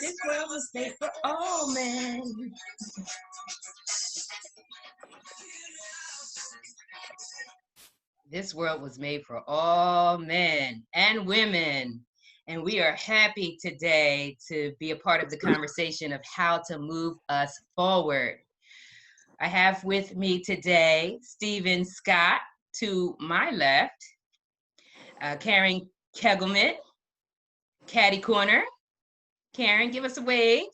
This world was made for all men. This world was made for all men and women. And we are happy today to be a part of the conversation of how to move us forward. I have with me today Stephen Scott to my left, Karen Kegelman, Catty Corner. Karen, give us a wave.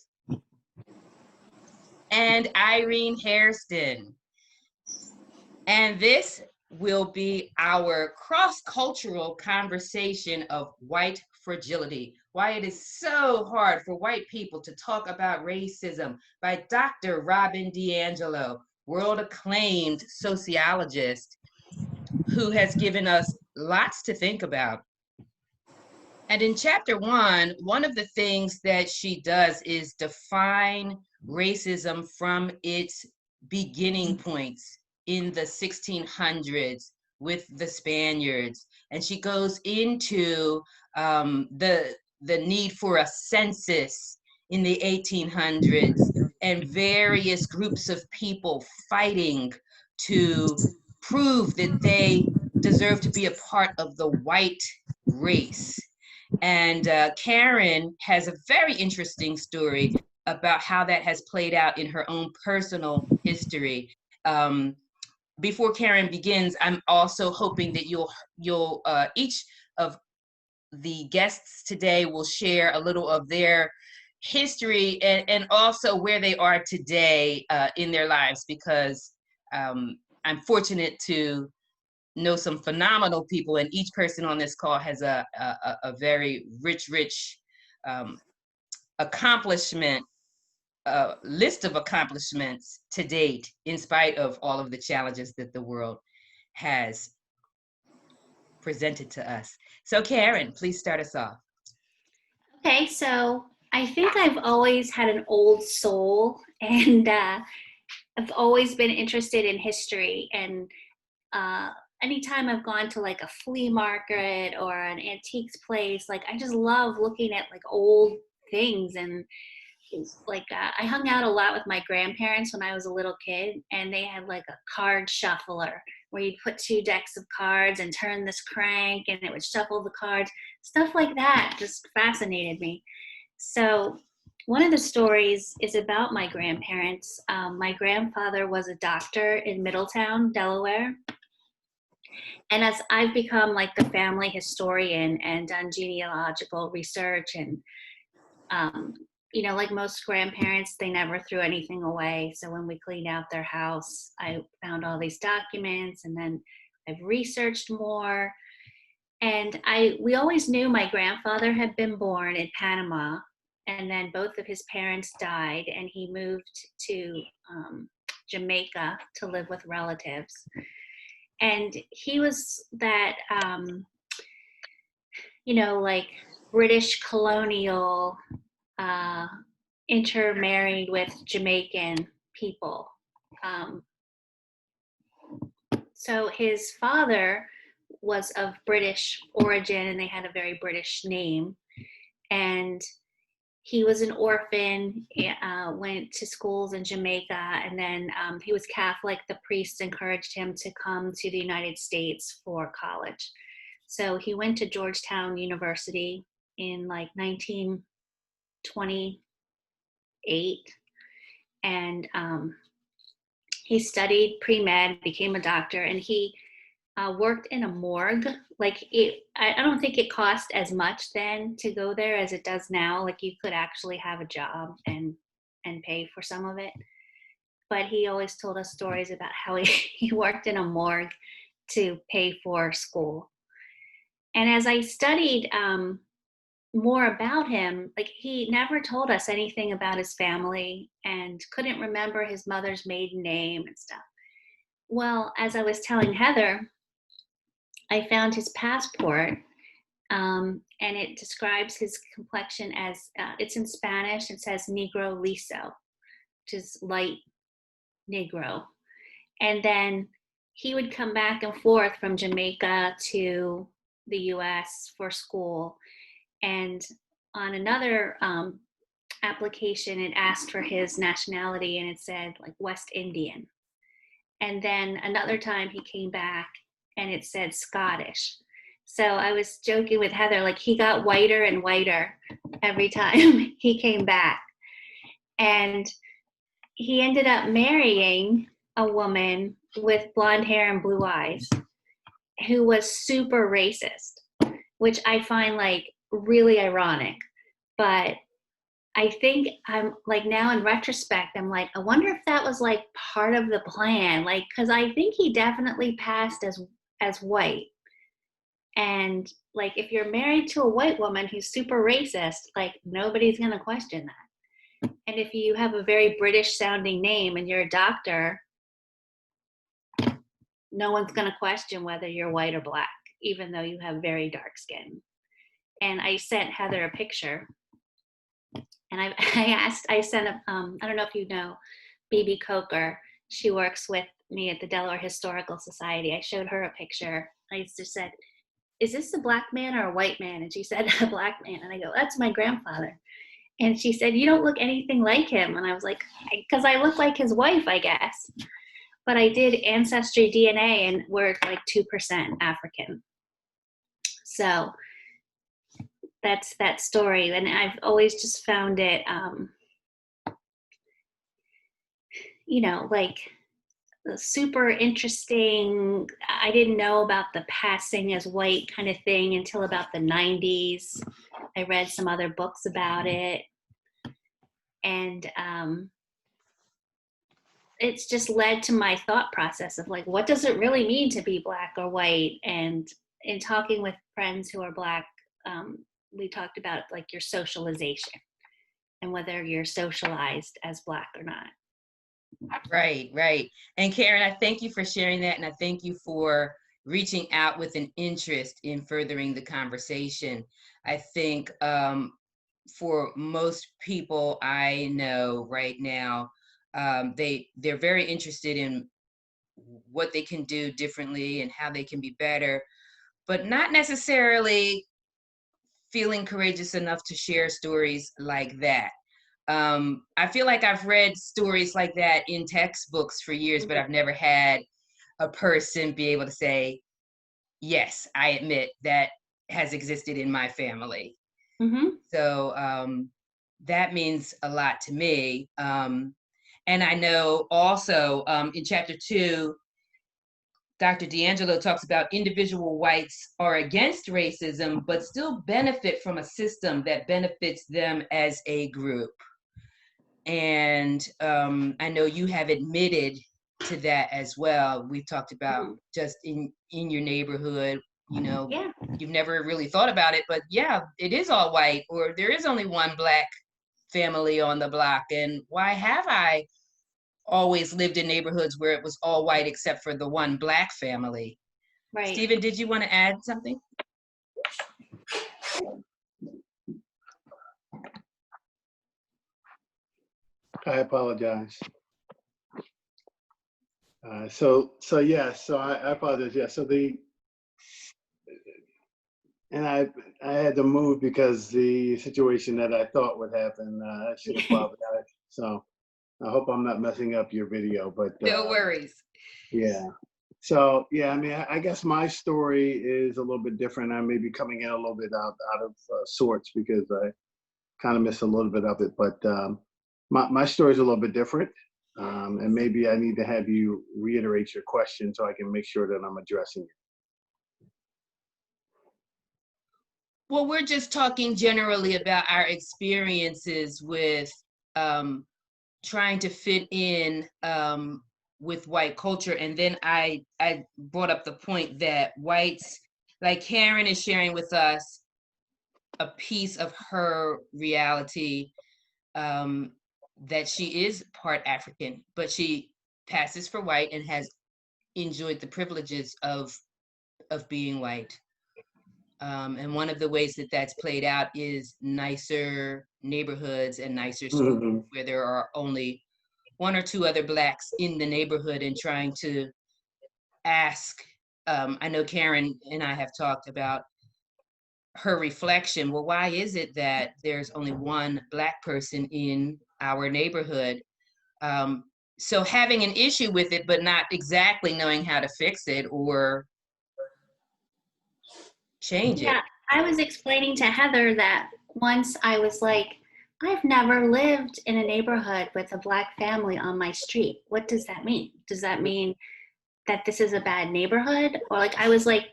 And Irene Hairston. And this will be our cross-cultural conversation of white fragility, why it is so hard for white people to talk about racism, by Dr. Robin DiAngelo, world-acclaimed sociologist who has given us lots to think about. And in chapter one of the things that she does is define racism from its beginning points in the 1600s with the Spaniards. And she goes into the need for a census in the 1800s and various groups of people fighting to prove that they deserve to be a part of the white race. And Karen has a very interesting story about how that has played out in her own personal history. Before Karen begins, I'm also hoping that you'll each of the guests today will share a little of their history and also where they are today in their lives, because I'm fortunate to know some phenomenal people, and each person on this call has a very rich accomplishment, list of accomplishments to date, in spite of all of the challenges that the world has presented to us. So Karen, please start us off. Okay, so I think I've always had an old soul, and I've always been interested in history. And anytime I've gone to like a flea market or an antiques place, like I just love looking at like old things. And like I hung out a lot with my grandparents when I was a little kid, and they had like a card shuffler where you'd put 2 decks of cards and turn this crank and it would shuffle the cards. Stuff like that just fascinated me. So one of the stories is about my grandparents. My grandfather was a doctor in Middletown, Delaware. And as I've become like the family historian and done genealogical research, and you know, like most grandparents, they never threw anything away. So when we cleaned out their house, I found all these documents, and then I've researched more. And we always knew my grandfather had been born in Panama, and then both of his parents died, and he moved to Jamaica to live with relatives. And he was that, you know, like British colonial, intermarried with Jamaican people. So his father was of British origin, and they had a very British name. And he was an orphan, went to schools in Jamaica, and then he was Catholic. The priests encouraged him to come to the United States for college. So he went to Georgetown University in like 1928, and he studied pre-med, became a doctor, and he worked in a morgue. Like I don't think it cost as much then to go there as it does now. Like you could actually have a job and pay for some of it. But he always told us stories about how he worked in a morgue to pay for school. And as I studied more about him, like he never told us anything about his family and couldn't remember his mother's maiden name and stuff. Well, as I was telling Heather, I found his passport, and it describes his complexion as, it's in Spanish, it says Negro Liso, which is light Negro. And then he would come back and forth from Jamaica to the US for school. And on another application, it asked for his nationality and it said like West Indian. And then another time he came back and it said Scottish. So I was joking with Heather, like he got whiter and whiter every time he came back. And he ended up marrying a woman with blonde hair and blue eyes who was super racist, which I find like really ironic. But I think I'm like, now in retrospect, I'm like, I wonder if that was like part of the plan. Like, cause I think he definitely passed as white. And like, if you're married to a white woman who's super racist, like nobody's going to question that. And if you have a very British sounding name and you're a doctor, no one's going to question whether you're white or black, even though you have very dark skin. And I sent Heather a picture. And I sent I don't know if you know Bibi Coker. She works with me at the Delaware Historical Society. I showed her a picture. I just said, is this a black man or a white man? And she said, a black man. And I go, that's my grandfather. And she said, you don't look anything like him. And I was like, because I look like his wife, I guess. But I did Ancestry DNA and we're like 2% African. So that's that story. And I've always just found it, like super interesting. I didn't know about the passing as white kind of thing until about the 90s. I read some other books about it. And it's just led to my thought process of like, what does it really mean to be black or white? And in talking with friends who are black, we talked about like your socialization and whether you're socialized as black or not. Right. And Karen, I thank you for sharing that. And I thank you for reaching out with an interest in furthering the conversation. I think for most people I know right now, they're very interested in what they can do differently and how they can be better, but not necessarily feeling courageous enough to share stories like that. I feel like I've read stories like that in textbooks for years, but I've never had a person be able to say, yes, I admit that has existed in my family. Mm-hmm. So that means a lot to me. And I know also in chapter 2, Dr. DiAngelo talks about individual whites are against racism, but still benefit from a system that benefits them as a group. And I know you have admitted to that as well. We've talked about just in your neighborhood, you've never really thought about it, but yeah, it is all white, or there is only one black family on the block. And why have I always lived in neighborhoods where it was all white except for the one black family? Right. Stephen, did you want to add something? I apologize. So I apologize. Yeah. So I had to move because the situation that I thought would happen. I should apologize. So I hope I'm not messing up your video, but no worries. Yeah. So yeah, I mean, I guess my story is a little bit different. I may be coming in a little bit out of sorts because I kind of missed a little bit of it, but my story is a little bit different. And maybe I need to have you reiterate your question so I can make sure that I'm addressing it. Well, we're just talking generally about our experiences with trying to fit in with white culture. And then I brought up the point that whites, like Karen is sharing with us a piece of her reality, that she is part African, but she passes for white and has enjoyed the privileges of being white. And one of the ways that that's played out is nicer neighborhoods and nicer schools where there are only 1 or 2 other blacks in the neighborhood, and trying to ask, I know Karen and I have talked about her reflection. Well, why is it that there's only one Black person in our neighborhood? So having an issue with it, but not exactly knowing how to fix it or change it. Yeah, I was explaining to Heather that once I was like, I've never lived in a neighborhood with a Black family on my street. What does that mean? Does that mean that this is a bad neighborhood? Or like, I was like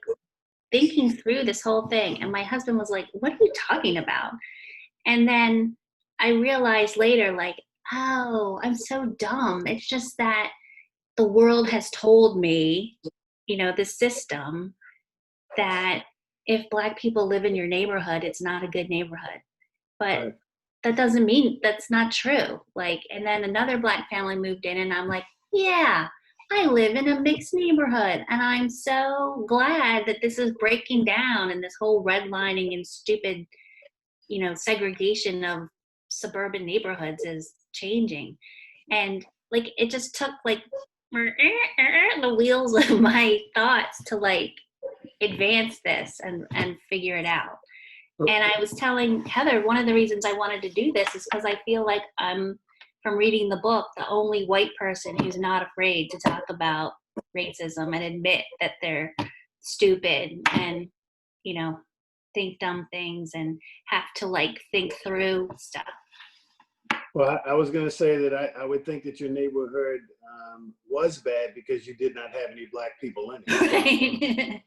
thinking through this whole thing, and my husband was like, what are you talking about? And then I realized later, like, oh, I'm so dumb. It's just that the world has told me, the system, that if Black people live in your neighborhood, it's not a good neighborhood. But Right. that doesn't mean that's not true. Like, and then another Black family moved in, and I'm like, yeah, I live in a mixed neighborhood, and I'm so glad that this is breaking down, and this whole redlining and stupid, segregation of suburban neighborhoods is changing. And like, it just took like the wheels of my thoughts to like advance this and figure it out. And I was telling Heather, one of the reasons I wanted to do this is because I feel like I'm, from reading the book, the only white person who's not afraid to talk about racism and admit that they're stupid and, think dumb things and have to like think through stuff. Well, I was going to say that I would think that your neighborhood was bad because you did not have any Black people in it. Right.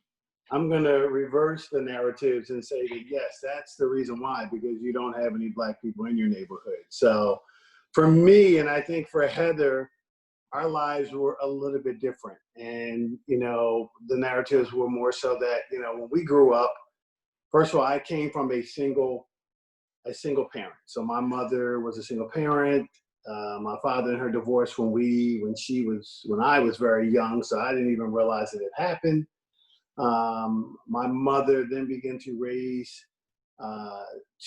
I'm going to reverse the narratives and say that, yes, that's the reason why, because you don't have any Black people in your neighborhood. So for me, and I think for Heather, our lives were a little bit different. And, the narratives were more so that, when we grew up, first of all, I came from a single parent. So my mother was a single parent. My father and her divorced when I was very young, so I didn't even realize it had happened. My mother then began to raise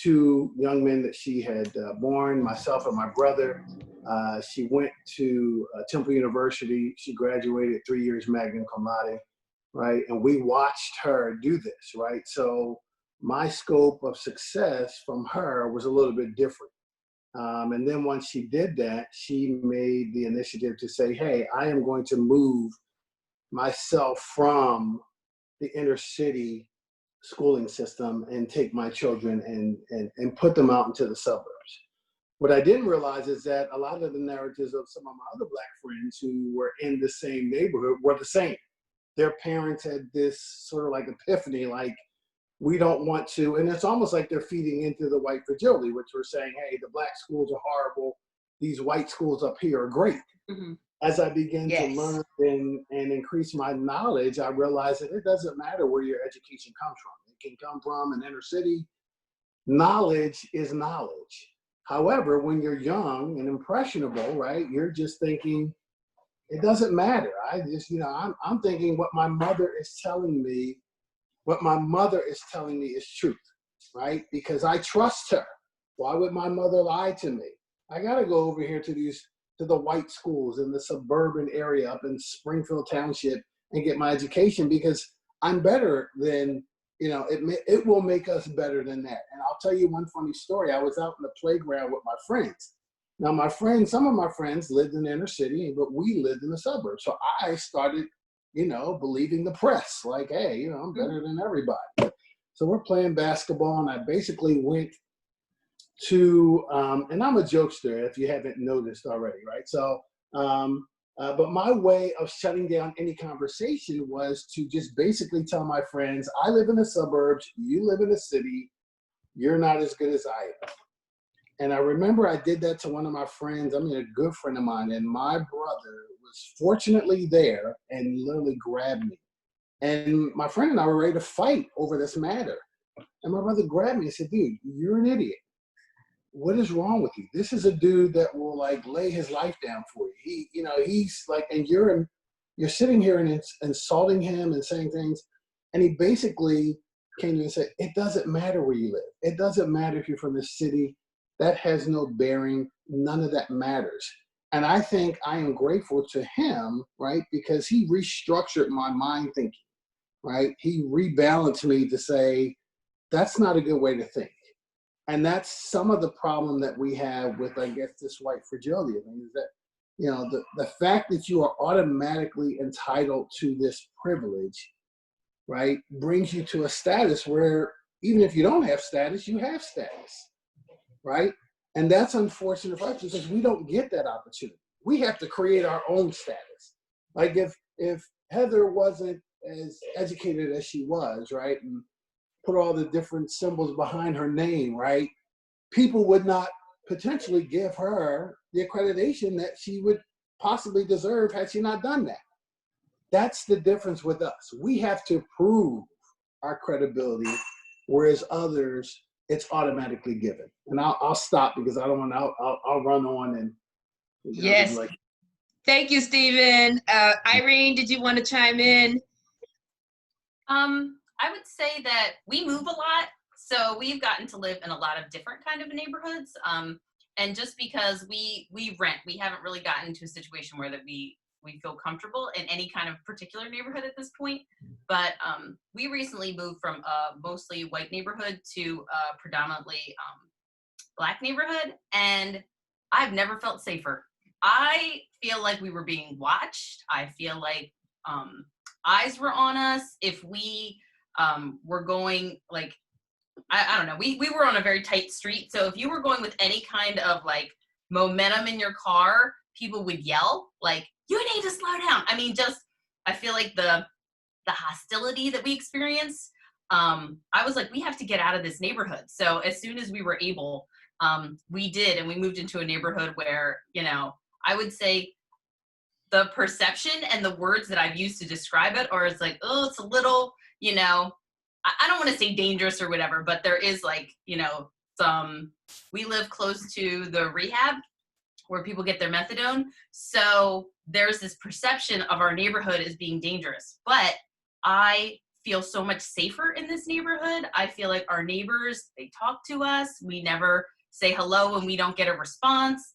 two young men that she had born, myself and my brother. She went to Temple University. She graduated 3 years magna cum laude, right? And we watched her do this, right? So my scope of success from her was a little bit different. And then once she did that, she made the initiative to say, hey, I am going to move myself from the inner city schooling system and take my children and put them out into the suburbs. What I didn't realize is that a lot of the narratives of some of my other Black friends who were in the same neighborhood were the same. Their parents had this sort of like epiphany, like, we don't want to, and it's almost like they're feeding into the white fragility, which we're saying, hey, the Black schools are horrible. These white schools up here are great. Mm-hmm. As I began to learn and increase my knowledge, I realized that it doesn't matter where your education comes from. It can come from an inner city. Knowledge is knowledge. However, when you're young and impressionable, right, you're just thinking, it doesn't matter. I just, I'm thinking what my mother is telling me. What my mother is telling me is truth, right? Because I trust her. Why would my mother lie to me? I got to go over here to the white schools in the suburban area up in Springfield Township and get my education because I'm better than, it will make us better than that. And I'll tell you one funny story. I was out in the playground with my friends. Now, some of my friends lived in the inner city, but we lived in the suburbs. So I started believing the press, like, hey, I'm better than everybody. So we're playing basketball, and I basically went to, and I'm a jokester, if you haven't noticed already, right? So, but my way of shutting down any conversation was to just basically tell my friends, I live in the suburbs, you live in the city, you're not as good as I am. And I remember I did that to one of my friends, a good friend of mine, and my brother was fortunately there and literally grabbed me. And my friend and I were ready to fight over this matter. And my brother grabbed me and said, dude, you're an idiot. What is wrong with you? This is a dude that will like lay his life down for you. He's like, and you're sitting here and insulting him and saying things. And he basically came to me and said, it doesn't matter where you live. It doesn't matter if you're from the city. That has no bearing. None of that matters. And I think I am grateful to him, right? Because he restructured my mind thinking, right? He rebalanced me to say, that's not a good way to think. And that's some of the problem that we have with, I guess, this white fragility. I mean, is that, you know, the fact that you are automatically entitled to this privilege, right, brings you to a status where even if you don't have status, you have status, right? And that's unfortunate for us because we don't get that opportunity. We have to create our own status. Like if Heather wasn't as educated as she was, right, and put all the different symbols behind her name, right, people would not potentially give her the accreditation that she would possibly deserve had she not done that. That's the difference with us. We have to prove our credibility, whereas others, it's automatically given. And I'll stop because I don't want to, I'll run on and Yes. like. Thank you, Stephen. Irene, did you want to chime in? I would say that we move a lot. So we've gotten to live in a lot of different kind of neighborhoods. And just because we rent, we haven't really gotten to a situation where that we feel comfortable in any kind of particular neighborhood at this point. But we recently moved from a mostly white neighborhood to a predominantly Black neighborhood. And I've never felt safer. I feel like we were being watched. I feel like eyes were on us. If we were going like, I don't know, we were on a very tight street. So if you were going with any kind of like momentum in your car, people would yell like, you need to slow down. I mean, just, I feel like the hostility that we experienced, I was like, we have to get out of this neighborhood. So as soon as we were able, we did, and we moved into a neighborhood where, you know, I would say the perception and the words that I've used to describe it, or it's like, oh, it's a little, you know, I don't want to say dangerous or whatever, but there is like, you know, we live close to the rehab where people get their methadone. So there's this perception of our neighborhood as being dangerous, but I feel so much safer in this neighborhood. I feel like our neighbors, they talk to us. We never say hello when we don't get a response.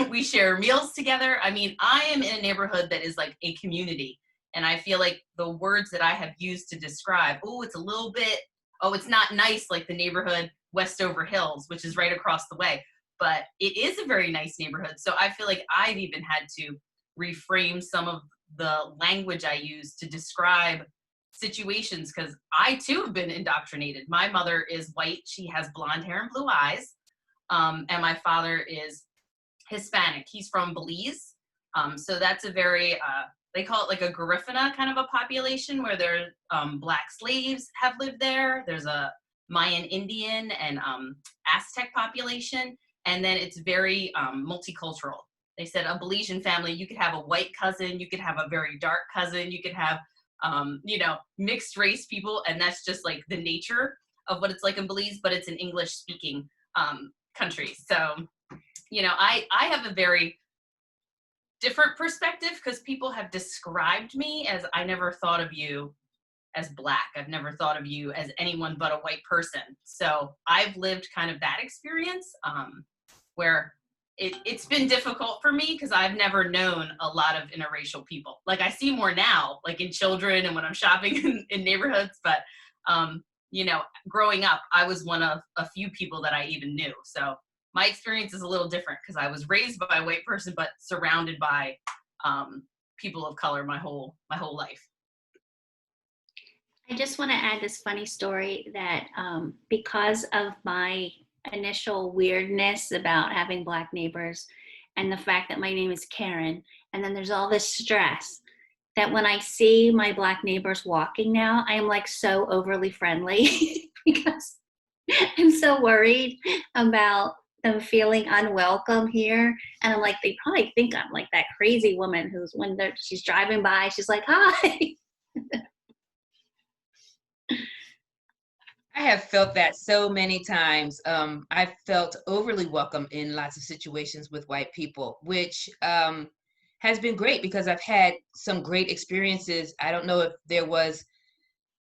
We share meals together. I mean, I am in a neighborhood that is like a community. And I feel like the words that I have used to describe, oh, it's a little bit, oh, it's not nice like the neighborhood Westover Hills, which is right across the way. But it is a very nice neighborhood. So I feel like I've even had to reframe some of the language I use to describe situations because I too have been indoctrinated. My mother is white. She has blonde hair and blue eyes. And my father is Hispanic. He's from Belize. So that's a very, they call it like a Garifuna kind of a population where there Black slaves have lived there. There's a Mayan Indian and Aztec population. And then it's very multicultural. They said a Belizean family, you could have a white cousin, you could have a very dark cousin, you could have, you know, mixed race people. And that's just like the nature of what it's like in Belize, but it's an English speaking country. So, you know, I have a very different perspective because people have described me as, I never thought of you as Black. I've never thought of you as anyone but a white person. So I've lived kind of that experience where it's been difficult for me because I've never known a lot of interracial people. Like I see more now, like in children and when I'm shopping in neighborhoods, but you know, growing up, I was one of a few people that I even knew. So my experience is a little different because I was raised by a white person, but surrounded by people of color my whole life. I just want to add this funny story that because of my initial weirdness about having Black neighbors and the fact that my name is Karen, and then there's all this stress that when I see my Black neighbors walking now, I am like so overly friendly because I'm so worried about them feeling unwelcome here. And I'm like, they probably think I'm like that crazy woman who's when she's driving by, she's like, hi. I have felt that so many times. I've felt overly welcome in lots of situations with white people, which has been great because I've had some great experiences. I don't know if there was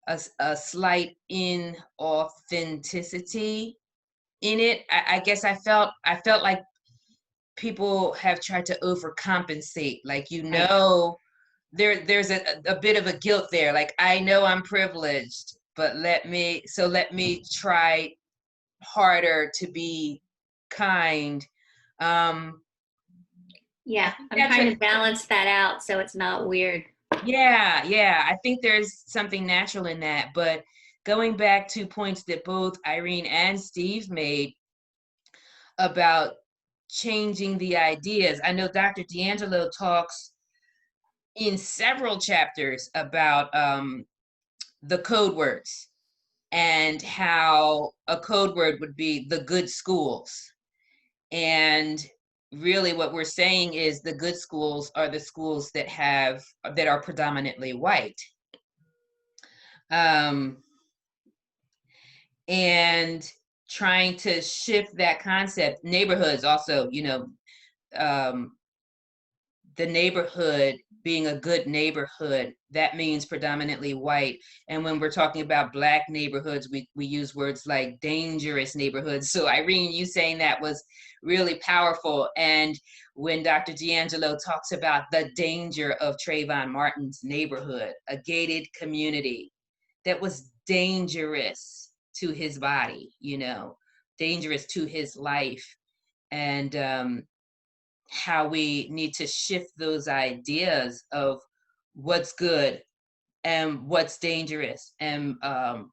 a slight inauthenticity in it. I guess I felt like people have tried to overcompensate. Like, you know, there's a bit of a guilt there. Like, I know I'm privileged, but let me try harder to be kind. Yeah, I'm trying to balance that out so it's not weird. Yeah, I think there's something natural in that. But going back to points that both Irene and Steve made about changing the ideas. I know Dr. DiAngelo talks in several chapters about the code words and how a code word would be the good schools. And really what we're saying is the good schools are the schools that are predominantly white. And trying to shift that concept. Neighborhoods also, you know, the neighborhood being a good neighborhood, that means predominantly white. And when we're talking about Black neighborhoods, we use words like dangerous neighborhoods. So Irene, you saying that was really powerful. And when Dr. DiAngelo talks about the danger of Trayvon Martin's neighborhood, a gated community that was dangerous to his body, you know, dangerous to his life. And how we need to shift those ideas of what's good and what's dangerous. And I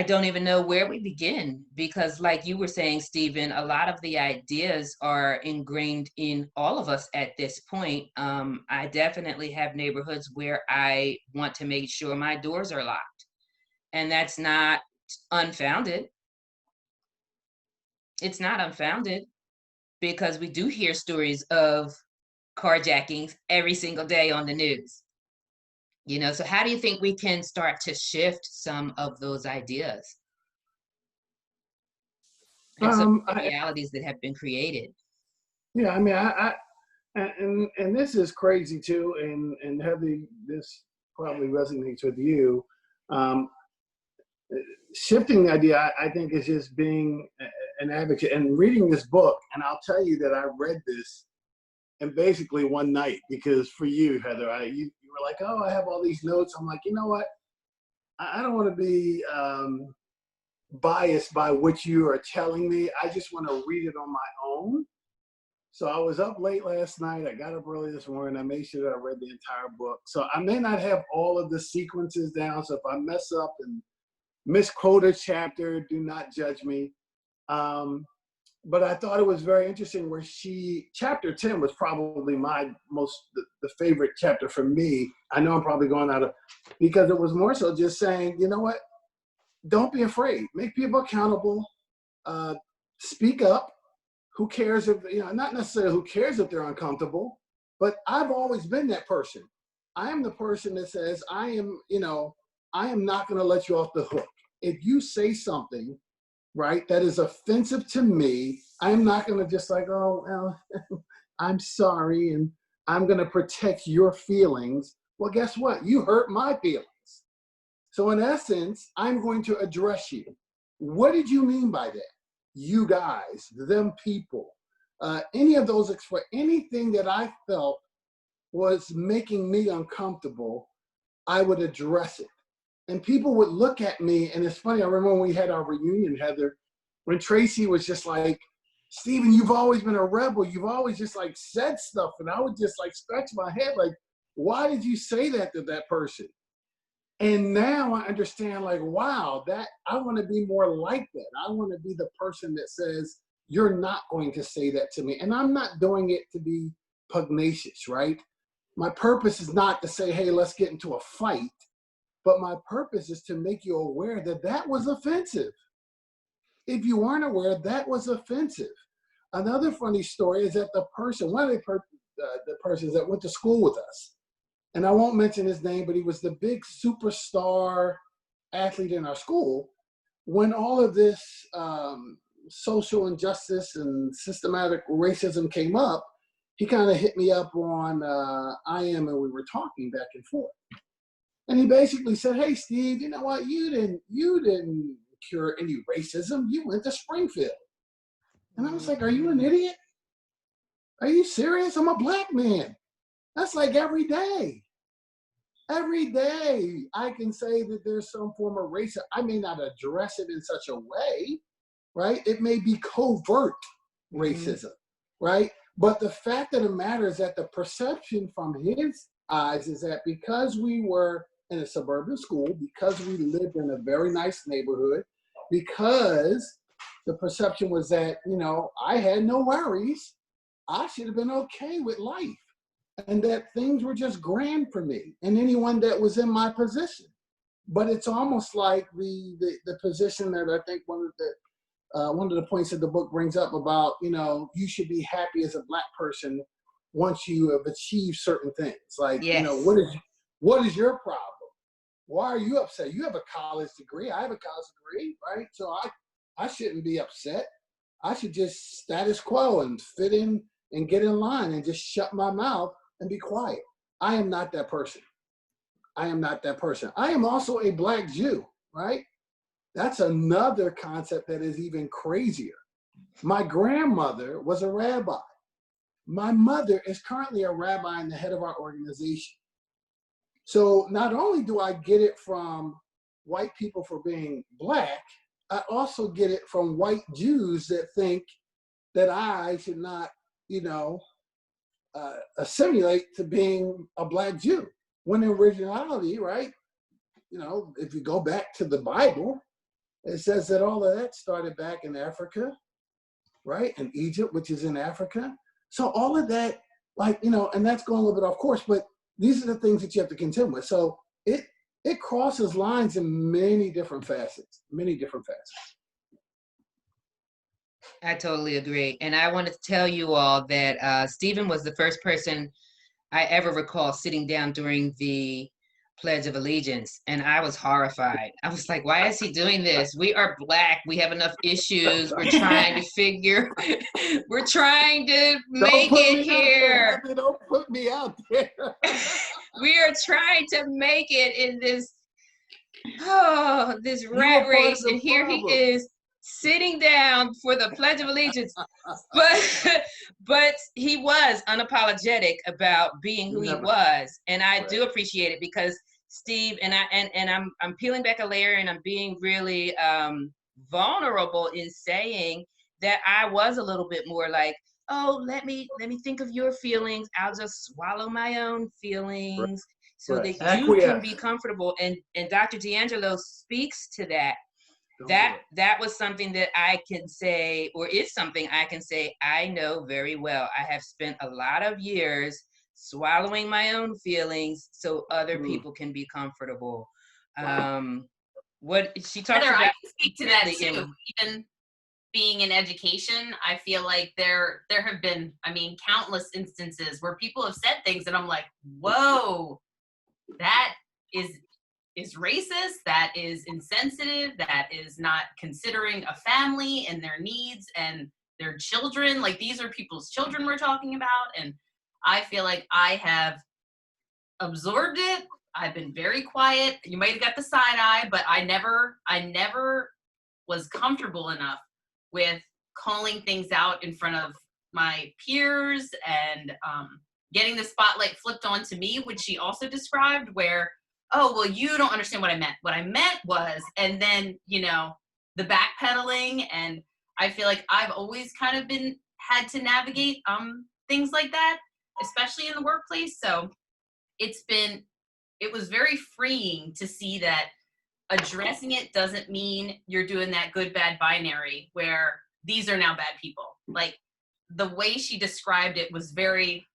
don't even know where we begin, because like you were saying, Stephen, a lot of the ideas are ingrained in all of us at this point. I definitely have neighborhoods where I want to make sure my doors are locked, and that's not unfounded. It's not unfounded, because we do hear stories of carjackings every single day on the news. You know, so how do you think we can start to shift some of those ideas and some of the realities that have been created? Yeah, I mean, and this is crazy too, and Heather, this probably resonates with you. Shifting the idea, I think, is just being an advocate and reading this book. And I'll tell you that I read this in basically one night, because for you, Heather, you were like, oh, I have all these notes. I'm like, you know what? I don't want to be biased by what you are telling me. I just want to read it on my own. So I was up late last night. I got up early this morning. I made sure that I read the entire book. So I may not have all of the sequences down. So if I mess up and misquote a chapter, do not judge me. But I thought it was very interesting where chapter 10 was probably my the favorite chapter for me. I know I'm probably going out of, because it was more so just saying, you know what? Don't be afraid. Make people accountable. Speak up. Who cares if, you know, not necessarily who cares if they're uncomfortable, but I've always been that person. I am the person that says, I am not going to let you off the hook. If you say something, right, that is offensive to me, I'm not going to just like, oh, well, I'm sorry, and I'm going to protect your feelings. Well, guess what? You hurt my feelings. So in essence, I'm going to address you. What did you mean by that? You guys, them people, any of those, anything that I felt was making me uncomfortable, I would address it. And people would look at me, and it's funny, I remember when we had our reunion, Heather, when Tracy was just like, Stephen, you've always been a rebel. You've always just like said stuff. And I would just like scratch my head, like, why did you say that to that person? And now I understand, like, wow, that I want to be more like that. I want to be the person that says, you're not going to say that to me. And I'm not doing it to be pugnacious, right? My purpose is not to say, hey, let's get into a fight. But my purpose is to make you aware that that was offensive. If you weren't aware, that was offensive. Another funny story is that one of the persons that went to school with us, and I won't mention his name, but he was the big superstar athlete in our school. When all of this social injustice and systematic racism came up, he kind of hit me up on IM, and we were talking back and forth. And he basically said, hey, Steve, you know what? You didn't cure any racism. You went to Springfield. And I was like, are you an idiot? Are you serious? I'm a black man. That's like every day. Every day I can say that there's some form of racism. I may not address it in such a way, right? It may be covert racism, right? But the fact of the matter is that the perception from his eyes is that because we were in a suburban school, because we lived in a very nice neighborhood, because the perception was that, you know, I had no worries, I should have been okay with life, and that things were just grand for me and anyone that was in my position. But it's almost like the position that I think one of the points that the book brings up about, you know, you should be happy as a black person once you have achieved certain things. Like, Yes. you know, what is your problem? Why are you upset? You have a college degree. I have a college degree, right? So I shouldn't be upset. I should just status quo and fit in and get in line and just shut my mouth and be quiet. I am not that person. I am not that person. I am also a black Jew, right? That's another concept that is even crazier. My grandmother was a rabbi. My mother is currently a rabbi and the head of our organization. So not only do I get it from white people for being black, I also get it from white Jews that think that I should not, you know, assimilate to being a black Jew. When in originality, right, you know, if you go back to the Bible, it says that all of that started back in Africa, right? In Egypt, which is in Africa. So all of that, like, you know, and that's going a little bit off course, but these are the things that you have to contend with. So it crosses lines in many different facets, I totally agree. And I wanted to tell you all that Stephen was the first person I ever recall sitting down during the Pledge of Allegiance, and I was horrified. I was like, why is he doing this? We are Black. We have enough issues. We're trying to we're trying to make it here. Don't put me out there. We are trying to make it in this rat race, and here he is sitting down for the Pledge of Allegiance. But he was unapologetic about being who he was, and I do appreciate it, because Steve and I'm peeling back a layer, and I'm being really vulnerable in saying that I was a little bit more like, oh, let me think of your feelings. I'll just swallow my own feelings so that you can be comfortable. And Dr. DiAngelo speaks to that. That was something that I can say, or is something I can say I know very well. I have spent a lot of years swallowing my own feelings so other people can be comfortable. What she talks about. I can speak to that too. Even being in education, I feel like there have been, I mean, countless instances where people have said things and I'm like, whoa, that is racist, that is insensitive, that is not considering a family and their needs and their children. Like, these are people's children we're talking about. And I feel like I have absorbed it. I've been very quiet. You might have got the side eye, but I never was comfortable enough with calling things out in front of my peers and getting the spotlight flipped onto me, which she also described, where, oh, well, you don't understand what I meant. What I meant was, and then, you know, the backpedaling. And I feel like I've always kind of had to navigate things like that, especially in the workplace. So it was very freeing to see that addressing it doesn't mean you're doing that good, bad binary where these are now bad people. Like, the way she described it was very,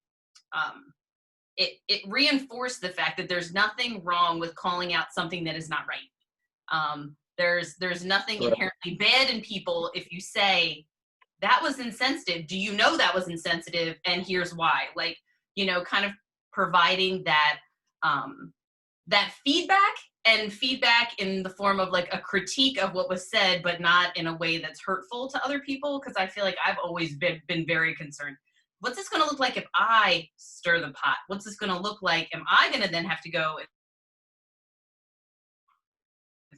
it reinforced the fact that there's nothing wrong with calling out something that is not right. There's nothing inherently bad in people if you say, that was insensitive. Do you know that was insensitive? And here's why. Like, you know, kind of providing that that feedback, and feedback in the form of like a critique of what was said, but not in a way that's hurtful to other people. Because I feel like I've always been very concerned. What's this going to look like if I stir the pot? What's this going to look like? Am I going to then have to go and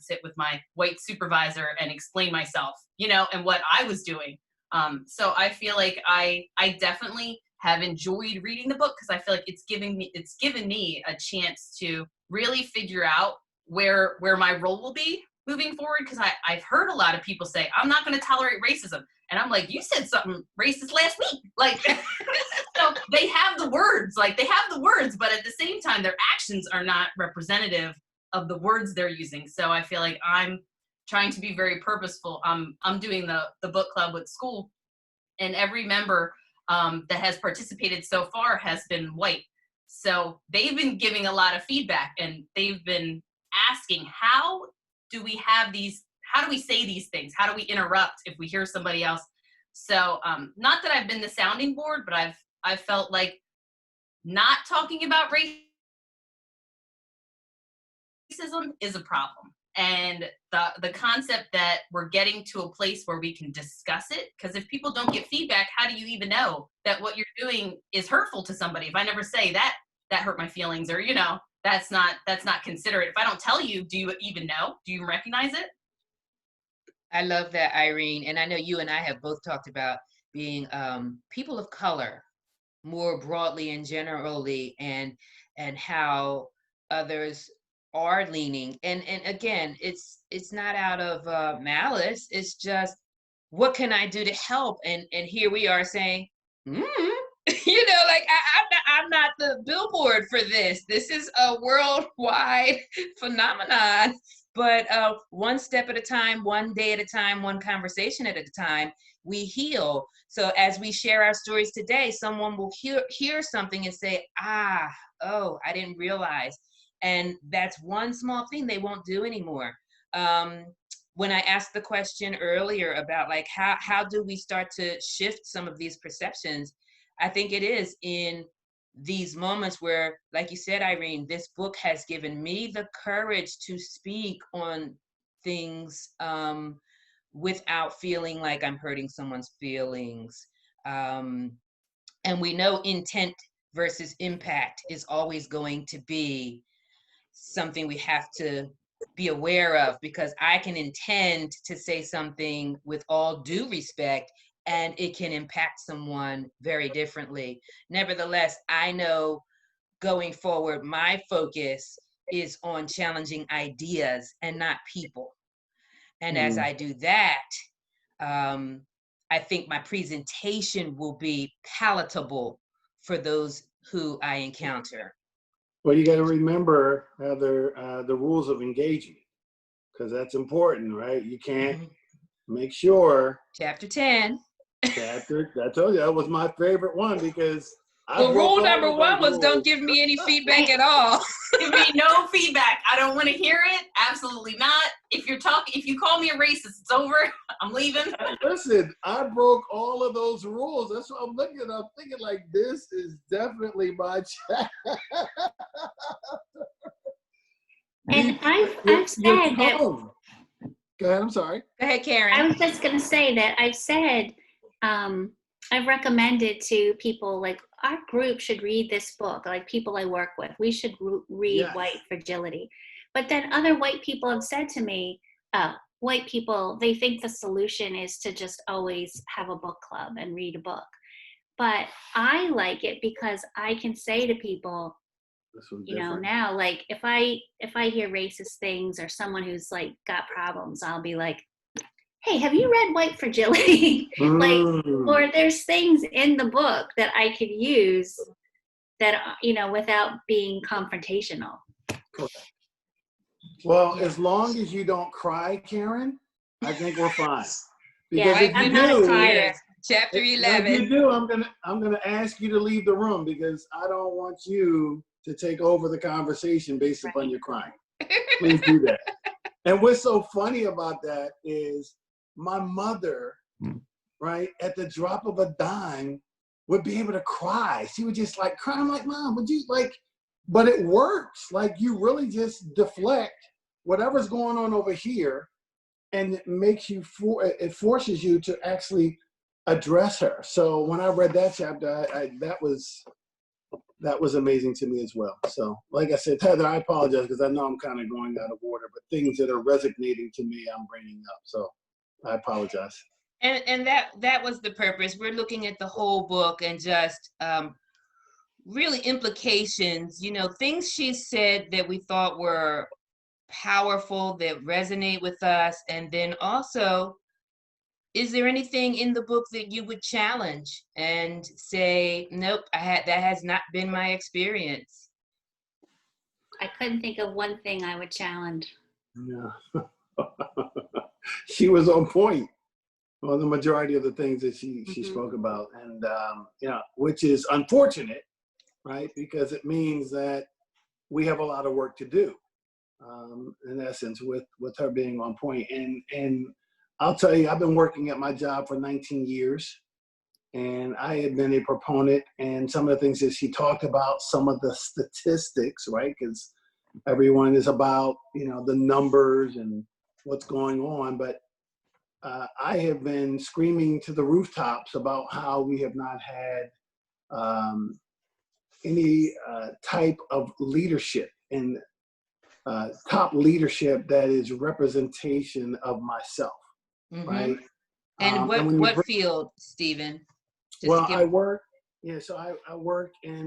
sit with my white supervisor and explain myself, you know, and what I was doing? So I feel like I definitely have enjoyed reading the book, because I feel like it's given me a chance to really figure out where my role will be moving forward. Because I've heard a lot of people say, I'm not going to tolerate racism. And I'm like, you said something racist last week. Like, so they have the words, but at the same time, their actions are not representative of the words they're using. So I feel like I'm trying to be very purposeful. I'm doing the book club with school, and every member that has participated so far has been white. So they've been giving a lot of feedback, and they've been asking, how do we say these things? How do we interrupt if we hear somebody else? So not that I've been the sounding board, but I've felt like not talking about racism is a problem. And the concept that we're getting to a place where we can discuss it, because if people don't get feedback, how do you even know that what you're doing is hurtful to somebody? If I never say that hurt my feelings, or that's not considerate. If I don't tell you, do you even know? Do you recognize it? I love that, Irene. And I know you and I have both talked about being people of color more broadly and generally, and how others are leaning. And again, it's not out of malice. It's just, what can I do to help? And here we are saying, like I'm not the billboard for this. This is a worldwide phenomenon. But one step at a time, one day at a time, one conversation at a time, we heal. So as we share our stories today, someone will hear something and say, oh, I didn't realize. And that's one small thing they won't do anymore. When I asked the question earlier about like, how do we start to shift some of these perceptions? I think it is in these moments where, like you said, Irene, this book has given me the courage to speak on things without feeling like I'm hurting someone's feelings. And we know intent versus impact is always going to be something we have to be aware of, because I can intend to say something with all due respect, and it can impact someone very differently. Nevertheless, I know going forward, my focus is on challenging ideas and not people. And as I do that, I think my presentation will be palatable for those who I encounter. Well, you got to remember, Heather, the rules of engagement, because that's important, right? You can't make sure. Chapter 10. I told you that was my favorite one, because rule number one was don't give me any feedback at all. Give me no feedback. I don't want to hear it. Absolutely not. If you call me a racist, it's over. I'm leaving. Listen, I broke all of those rules. That's what I'm looking at. I'm thinking like, this is definitely my chat. And I've said that. Go ahead. I'm sorry. Go ahead, Karen. I was just going to say that I've said, I've recommended to people, like, our group should read this book, like people I work with. We should read White Fragility. But then other white people have said to me, white people, they think the solution is to just always have a book club and read a book. But I like it because I can say to people, now, like, if I hear racist things or someone who's like got problems, I'll be like, hey, have you read White Fragility? Or there's things in the book that I could use that, without being confrontational. Well, as long as you don't cry, Karen, I think we're fine. Because I'm not a crier. Chapter 11. If you do, I'm gonna ask you to leave the room, because I don't want you to take over the conversation based upon your crying. Please do that. And what's so funny about that is my mother, right, at the drop of a dime, would be able to cry. She would just like cry. I'm like, Mom, would you like, but it works. Like, you really just deflect whatever's going on over here, and it makes you, it forces you to actually address her. So when I read that chapter, that was amazing to me as well. So like I said, Heather, I apologize because I know I'm kind of going out of order, but things that are resonating to me, I'm bringing up. So I apologize. And that was the purpose. We're looking at the whole book and just really implications, things she said that we thought were powerful, that resonate with us. And then also, is there anything in the book that you would challenge and say, nope, that has not been my experience? I couldn't think of one thing I would challenge. Yeah. She was on point on the majority of the things that she spoke about, and which is unfortunate, right? Because it means that we have a lot of work to do, in essence, with her being on point. And I'll tell you, I've been working at my job for 19 years, and I have been a proponent, and some of the things that she talked about, some of the statistics, right? Because everyone is about, the numbers and what's going on. But I have been screaming to the rooftops about how we have not had any type of leadership and top leadership that is representation of myself, right? And what field, Stephen? Well, I work in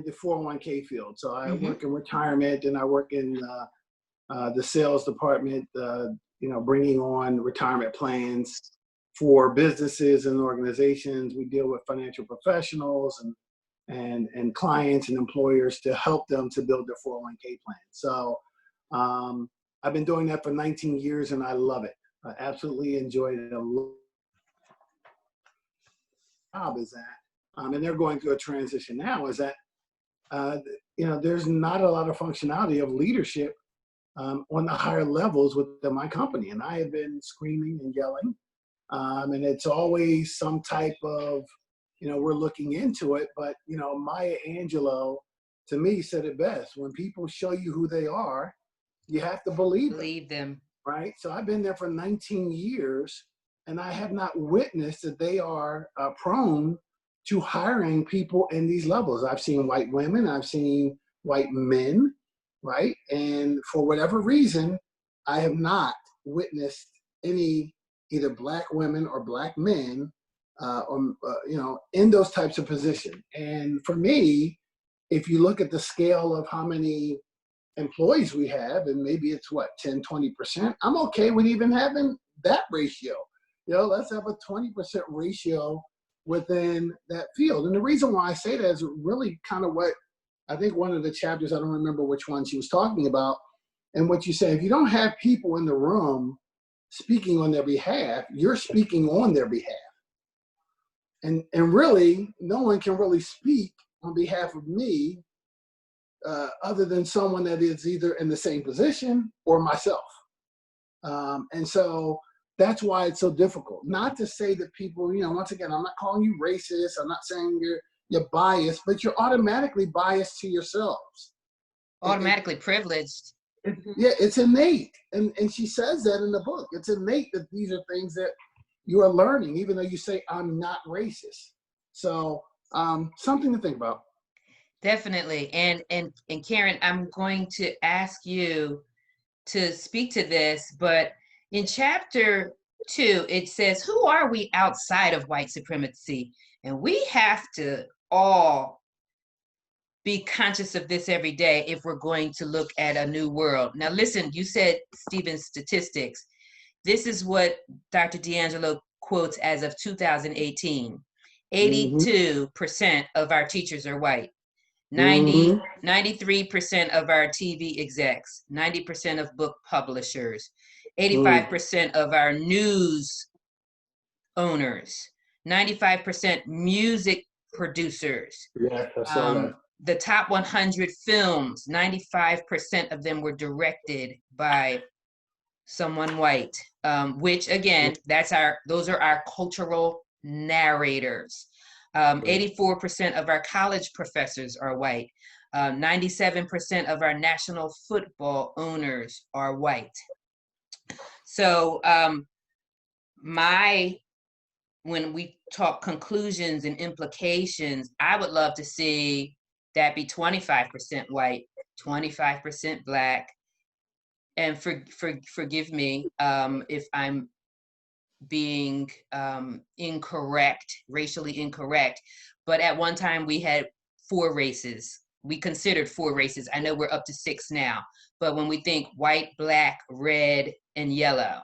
the 401k field. So I work in retirement, and I work in the sales department, bringing on retirement plans for businesses and organizations. We deal with financial professionals and clients and employers to help them to build their 401k plan. So I've been doing that for 19 years, and I love it. I absolutely enjoy it. Job is that, and they're going through a transition now, is that, there's not a lot of functionality of leadership on the higher levels within my company. And I have been screaming and yelling, and it's always some type of, we're looking into it. But, Maya Angelou, to me, said it best. When people show you who they are, you have to believe them. Right? So I've been there for 19 years, and I have not witnessed that they are prone to hiring people in these levels. I've seen white women, I've seen white men, right? And for whatever reason, I have not witnessed any either black women or black men, in those types of positions. And for me, if you look at the scale of how many employees we have, and maybe it's 10, 20%, I'm okay with even having that ratio. Let's have a 20% ratio within that field. And the reason why I say that is really kind of what I think one of the chapters, I don't remember which one she was talking about, and what you say, if you don't have people in the room speaking on their behalf, you're speaking on their behalf. And really, no one can really speak on behalf of me other than someone that is either in the same position or myself. And so that's why it's so difficult. Not to say that people, once again, I'm not calling you racist. I'm not saying you're biased, but you're automatically biased to yourselves. Automatically privileged. Yeah, it's innate. And she says that in the book. It's innate that these are things that you are learning, even though you say, I'm not racist. So something to think about. Definitely. And Karen, I'm going to ask you to speak to this, but in chapter 2, it says, who are we outside of white supremacy? And we have to all be conscious of this every day if we're going to look at a new world. Now, listen, you said, Stephen, statistics. This is what Dr. DiAngelo quotes as of 2018. 82% of our teachers are white. 93% of our TV execs, 90% of book publishers, 85% of our news owners, 95% music producers. Yeah, I saw that. The top 100 films, 95% of them were directed by someone white, which again, those are our cultural narrators. 84% of our college professors are white. 97% of our national football owners are white. So when we talk conclusions and implications, I would love to see that be 25% white, 25% black. And forgive me if I'm being incorrect, racially incorrect. But at one time we had 4 races. We considered 4 races. I know we're up to 6 now. But when we think white, black, red, and yellow,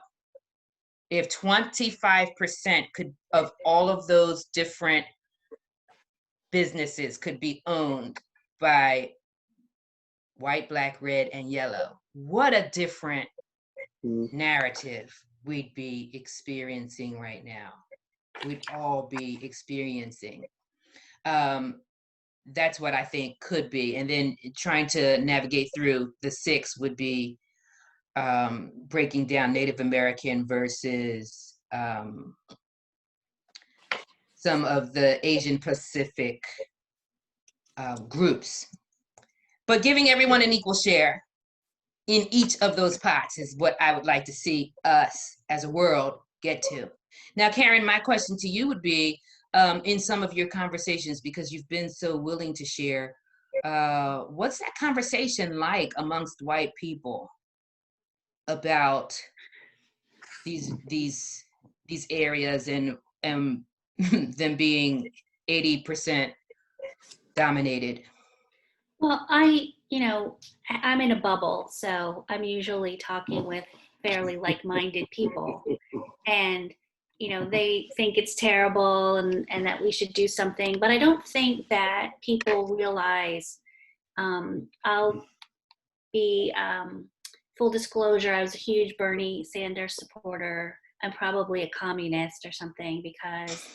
if 25% of all of those different businesses could be owned by white, black, red, and yellow, what a different narrative we'd be experiencing right now. We'd all be experiencing. That's what I think could be. And then trying to navigate through the 6 would be breaking down Native American versus some of the Asian Pacific groups. But giving everyone an equal share in each of those pots is what I would like to see us as a world get to. Now, Karen, my question to you would be, in some of your conversations, because you've been so willing to share, what's that conversation like amongst white people about these areas and them being 80% dominated? Well, I'm in a bubble, so I'm usually talking with fairly like-minded people, and they think it's terrible and that we should do something, but I don't think that people realize. I'll be full disclosure, I was a huge Bernie Sanders supporter. I'm probably a communist or something, because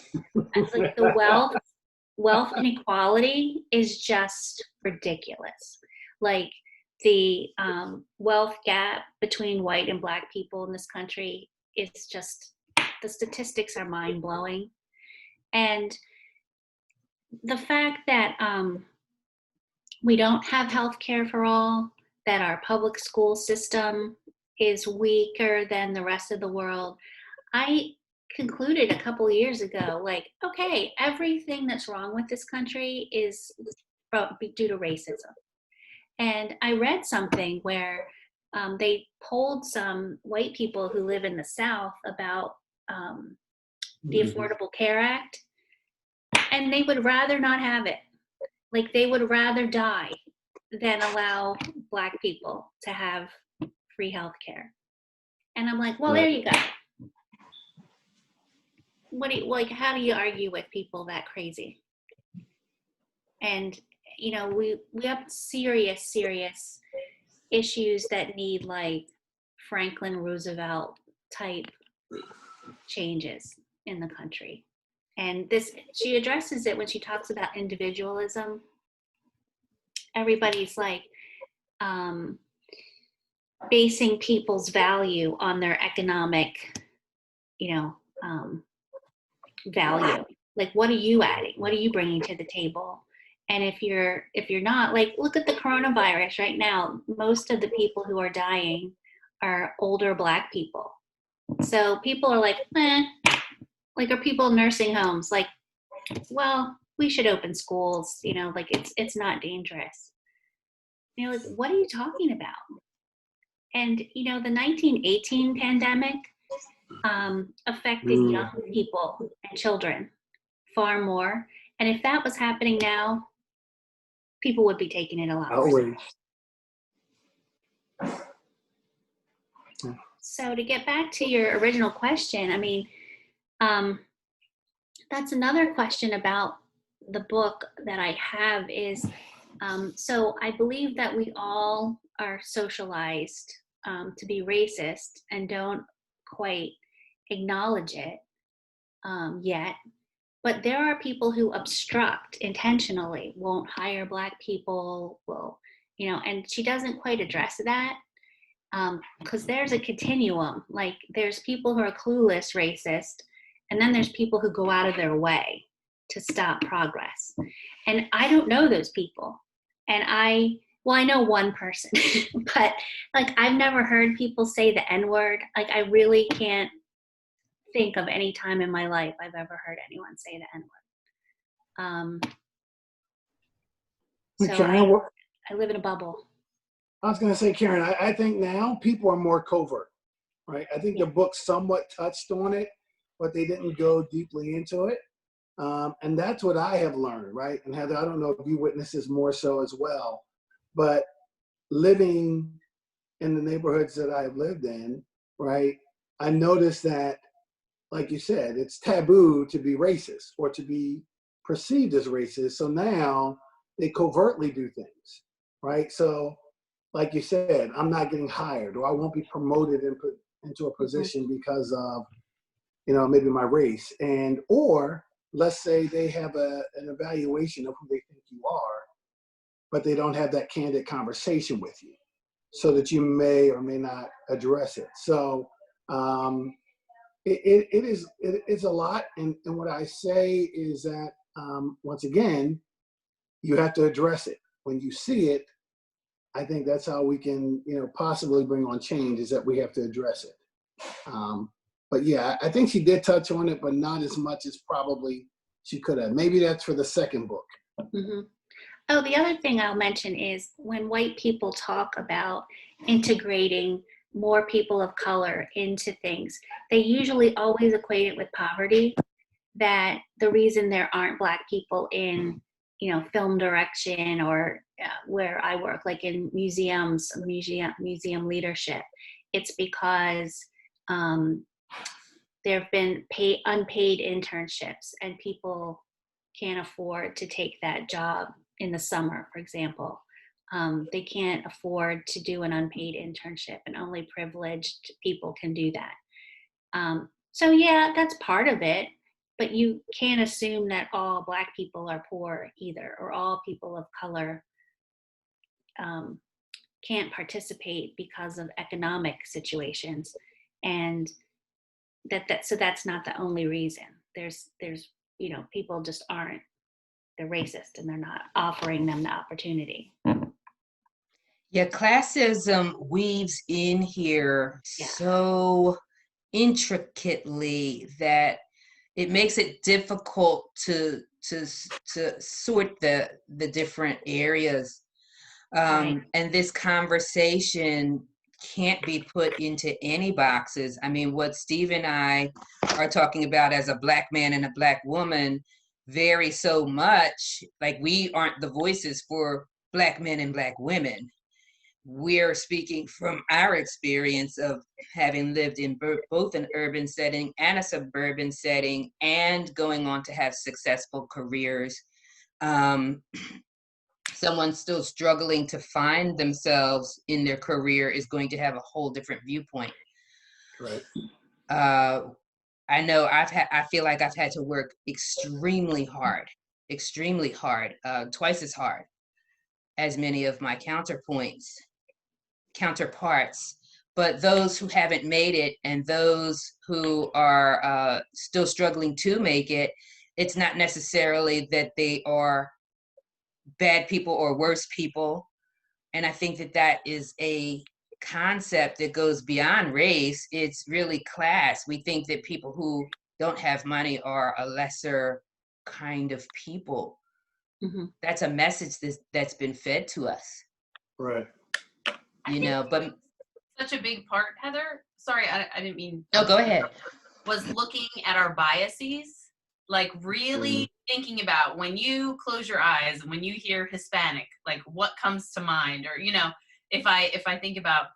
it's like the wealth inequality is just ridiculous. Like the wealth gap between white and black people in this country is just, the statistics are mind-blowing. And the fact that we don't have health care for all, that our public school system is weaker than the rest of the world, I concluded a couple of years ago, like, okay, everything that's wrong with this country is due to racism. And I read something where they polled some white people who live in the South about the Affordable Care Act, and they would rather not have it. Like, they would rather die than allow black people to have free health care. And I'm like, well, there you go. How do you argue with people that crazy? And we have serious issues that need like Franklin Roosevelt type changes in the country. And she addresses it when she talks about individualism. Everybody's like basing people's value on their economic, value. Like, what are you adding? What are you bringing to the table? And if you're not, like, look at the coronavirus right now. Most of the people who are dying are older black people. So people are like, like, are people in nursing homes? Like, well, we should open schools, like it's not dangerous. Like, what are you talking about? And, the 1918 pandemic affected young people and children far more. And if that was happening now, people would be taking it a lot worse. So to get back to your original question, I mean, that's another question about the book that I have is, so I believe that we all are socialized to be racist and don't quite acknowledge it yet. But there are people who obstruct intentionally, won't hire black people, and she doesn't quite address that because there's a continuum. Like, there's people who are clueless racist, and then there's people who go out of their way to stop progress. And I don't know those people. And I know one person, but like, I've never heard people say the N-word. Like, I really can't think of any time in my life I've ever heard anyone say the N-word. So Karen, I live in a bubble. I was going to say, Karen, I think now people are more covert, right? I think the book somewhat touched on it, but they didn't go deeply into it. And that's what I have learned, right? And Heather, I don't know if you witness this more so as well, but living in the neighborhoods that I've lived in, right, I noticed that, like you said, it's taboo to be racist or to be perceived as racist. So now they covertly do things, right? So, like you said, I'm not getting hired, or I won't be promoted and put into a position because of, maybe my race. And, or let's say they have an evaluation of who they think you are, but they don't have that candid conversation with you so that you may or may not address it. So it's a lot. And what I say is that, once again, you have to address it. When you see it, I think that's how we can, possibly bring on change, is that we have to address it. But yeah, I think she did touch on it, but not as much as probably she could have. Maybe that's for the second book. Mm-hmm. Oh, the other thing I'll mention is when white people talk about integrating more people of color into things, they usually always equate it with poverty, that the reason there aren't Black people in, film direction or where I work, like in museum leadership, it's because there have been unpaid internships and people can't afford to take that job in the summer, for example. They can't afford to do an unpaid internship, and only privileged people can do that. So yeah, that's part of it, but you can't assume that all Black people are poor either, or all people of color can't participate because of economic situations. And so that's not the only reason. There's people just aren't, they're racist and they're not offering them the opportunity. Yeah, classism weaves in here so intricately that it makes it difficult to sort the different areas. Right. And this conversation can't be put into any boxes. I mean, what Steve and I are talking about as a Black man and a Black woman vary so much. Like, we aren't the voices for Black men and Black women. We're speaking from our experience of having lived in both an urban setting and a suburban setting, and going on to have successful careers. Someone still struggling to find themselves in their career is going to have a whole different viewpoint. Right. I know I feel like I've had to work extremely hard, twice as hard as many of my counterparts. But those who haven't made it and those who are still struggling to make it, it's not necessarily that they are bad people or worse people. And I think that is a concept that goes beyond race. It's really class. We think that people who don't have money are a lesser kind of people. Mm-hmm. That's a message that's been fed to us. Right. But such a big part, Heather, sorry, I didn't mean. No, go ahead. Was looking at our biases, like really thinking about, when you close your eyes and when you hear Hispanic, like what comes to mind? Or, if I think about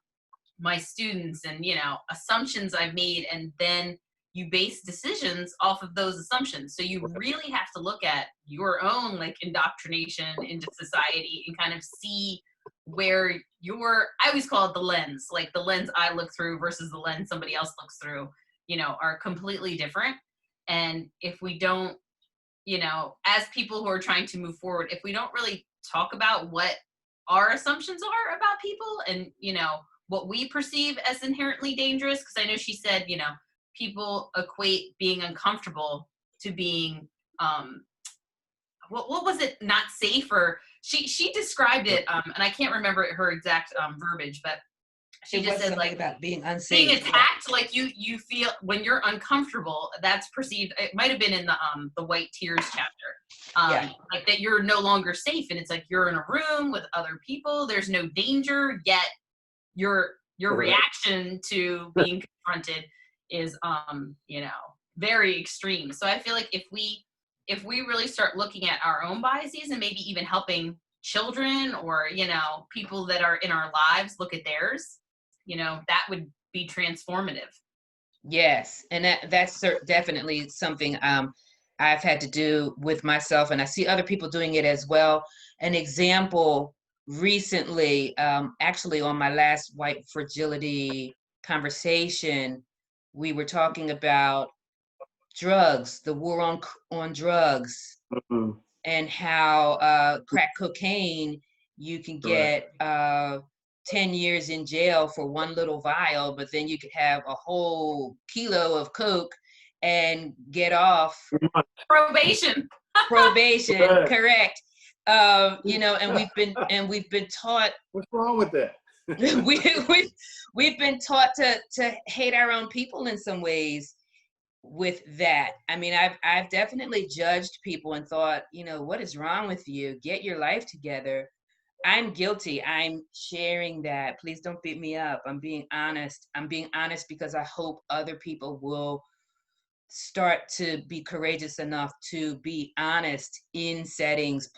my students and, assumptions I've made, and then you base decisions off of those assumptions. So you really have to look at your own like indoctrination into society and kind of see where I always call it the lens, like the lens I look through versus the lens somebody else looks through, are completely different. And if we don't, as people who are trying to move forward, if we don't really talk about what our assumptions are about people and, what we perceive as inherently dangerous, because I know she said, people equate being uncomfortable to being, what was it, not safe, or she described it, and I can't remember her exact verbiage, but she just said like about being unsafe, being attacked, like you feel when you're uncomfortable, that's perceived. It might have been in the White Tears chapter, like that you're no longer safe, and it's like you're in a room with other people, there's no danger, yet your reaction to being confronted is very extreme. So I feel like if we really start looking at our own biases and maybe even helping children or, you know, people that are in our lives look at theirs, you know, that would be transformative. Yes, and that's definitely something I've had to do with myself, and I see other people doing it as well. An example recently, actually on my last White Fragility conversation, we were talking about drugs, the war on drugs, Mhm. and how crack cocaine, you can get 10 years in jail for one little vial, but then you could have a whole kilo of coke and get off Probation. Correct. You know, and we've been taught What's wrong with that? we've been taught to hate our own people in some ways with that. I mean, I've definitely judged people and thought, you know, what is wrong with you? Get your life together. I'm guilty. I'm sharing that. Please don't beat me up. I'm being honest. I'm being honest because I hope other people will start to be courageous enough to be honest in settings,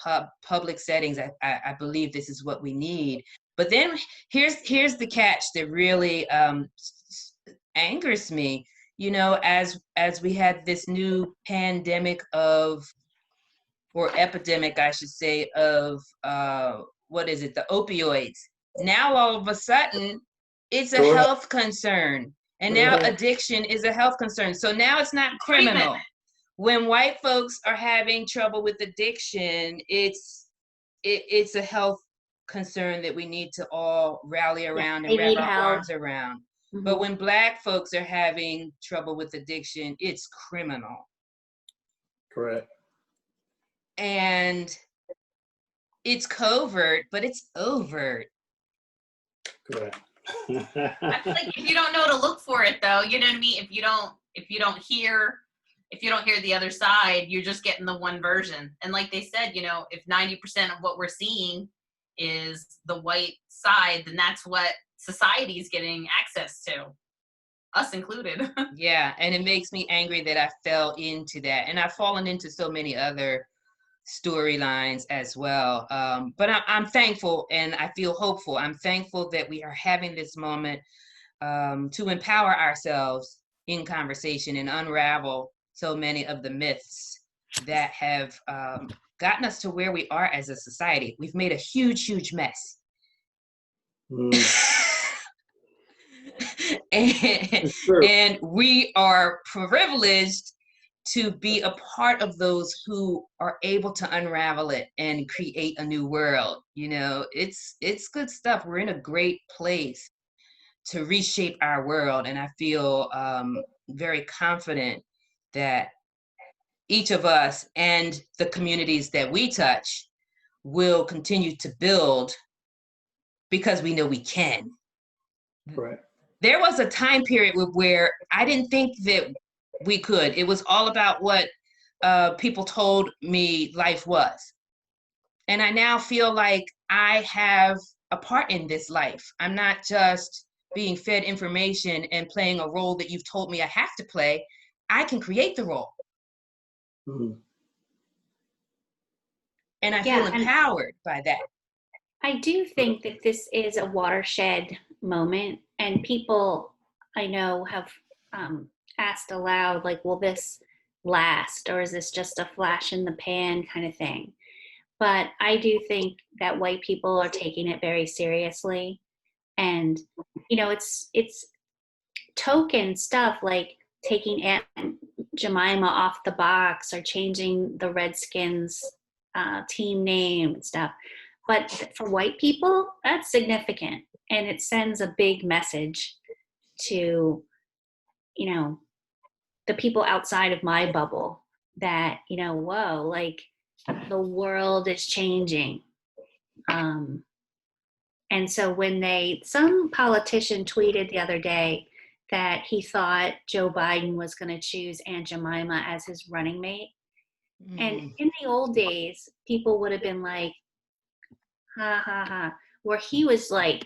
public settings. I believe this is what we need. But then here's the catch that really angers me. You know, as we had this new pandemic or epidemic, I should say, of what is it, the opioids. Now all of a sudden, it's a health concern. And now addiction is a health concern. So now it's not criminal. When white folks are having trouble with addiction, it's a health concern that we need to all rally around and wrap our arms around. Mm-hmm. But when Black folks are having trouble with addiction, it's criminal. Correct. And it's covert, but it's overt. Correct. I feel like if you don't know to look for it, though, you know what I mean? If you don't hear the other side, you're just getting the one version. And like they said, you know, if 90% of what we're seeing is the white side, then that's what society is getting access to, us included. Yeah, and it makes me angry that I fell into that. And I've fallen into so many other storylines as well. But I'm thankful and I feel hopeful. I'm thankful that we are having this moment to empower ourselves in conversation and unravel so many of the myths that have gotten us to where we are as a society. We've made a huge, huge mess. And we are privileged to be a part of those who are able to unravel it and create a new world. You know, it's good stuff. We're in a great place to reshape our world. And I feel very confident that each of us and the communities that we touch will continue to build because we know we can. Right. There was a time period where I didn't think that we could. It was all about what people told me life was. And I now feel like I have a part in this life. I'm not just being fed information and playing a role that you've told me I have to play. I can create the role. Mm-hmm. And I feel empowered by that. I do think that this is a watershed moment, and people I know have asked aloud, like, will this last, or is this just a flash in the pan kind of thing? But I do think that white people are taking it very seriously. And, you know, it's token stuff like taking Aunt Jemima off the box or changing the Redskins team name and stuff. But for white people, that's significant. And it sends a big message to, you know, the people outside of my bubble that, you know, whoa, like the world is changing. And so when some politician tweeted the other day that he thought Joe Biden was going to choose Aunt Jemima as his running mate. And in the old days, people would have been like, ha, ha, ha. Where he was like,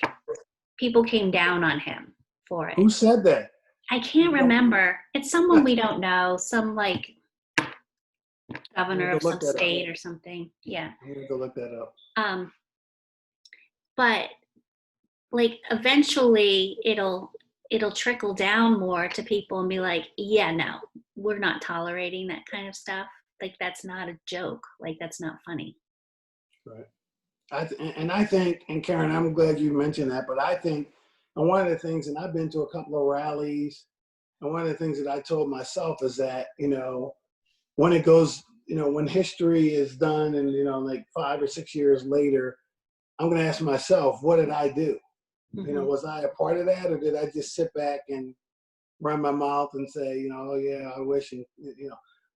people came down on him for it. Who said that? I can't remember. It's someone we don't know, some like governor of some state or something. Yeah. I'm gonna go look that up. But like eventually it'll trickle down more to people and be like, yeah, no, we're not tolerating that kind of stuff. Like that's not a joke. Like that's not funny. Right. I think, and Karen, I'm glad you mentioned that, but I think, and one of the things, and I've been to a couple of rallies, and one of the things that I told myself is that, when it goes, when history is done and, like 5 or 6 years later, I'm going to ask myself, what did I do? Mm-hmm. Was I a part of that, or did I just sit back and run my mouth and say, oh yeah, I wish, and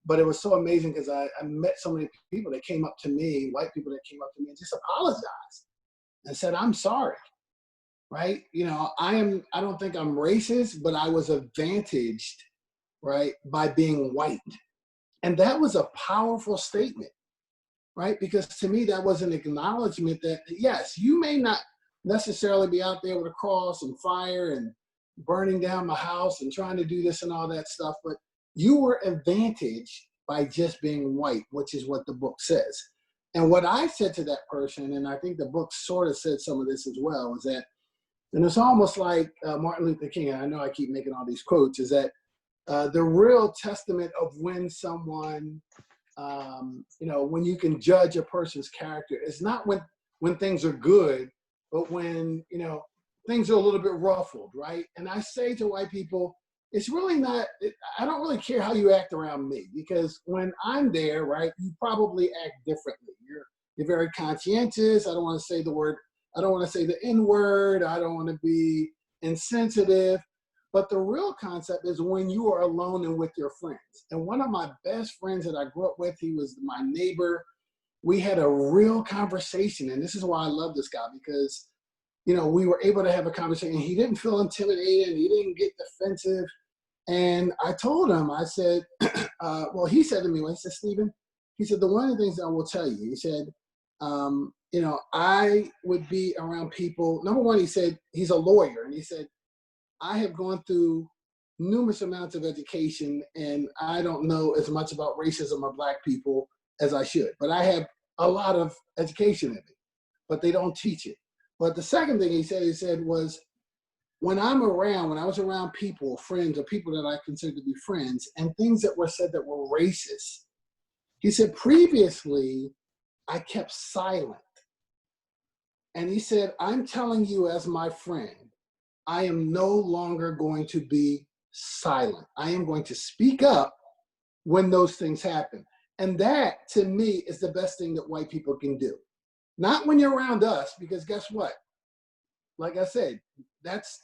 but it was so amazing because I met so many people that came up to me, white people that came up to me and just apologized and said, I'm sorry, right? I don't think I'm racist, but I was advantaged, right, by being white. And that was a powerful statement, right? Because to me, that was an acknowledgement that, yes, you may not necessarily be out there with a cross and fire and burning down my house and trying to do this and all that stuff, but you were advantaged by just being white, which is what the book says. And what I said to that person, and I think the book sort of said some of this as well, is that, and it's almost like Martin Luther King, and I know I keep making all these quotes, is that the real testament of when someone, when you can judge a person's character, is not when things are good, but when, things are a little bit ruffled, right? And I say to white people, it's really not, I don't really care how you act around me, because when I'm there, right, you probably act differently. You're very conscientious. I don't want to say the N-word. I don't want to be insensitive. But the real concept is when you are alone and with your friends. And one of my best friends that I grew up with, he was my neighbor. We had a real conversation. And this is why I love this guy, because, we were able to have a conversation. He didn't feel intimidated. He didn't get defensive. And I told him, I said, he said to me, he said, Stephen, he said, the one of the things I will tell you, he said, I would be around people. Number one, he said, he's a lawyer. And he said, I have gone through numerous amounts of education, and I don't know as much about racism or Black people as I should. But I have a lot of education in it, but they don't teach it. But the second thing he said was, when I was around people, friends, or people that I consider to be friends, and things that were said that were racist, he said, previously, I kept silent. And he said, I'm telling you as my friend, I am no longer going to be silent. I am going to speak up when those things happen. And that, to me, is the best thing that white people can do. Not when you're around us, because guess what? Like I said, that's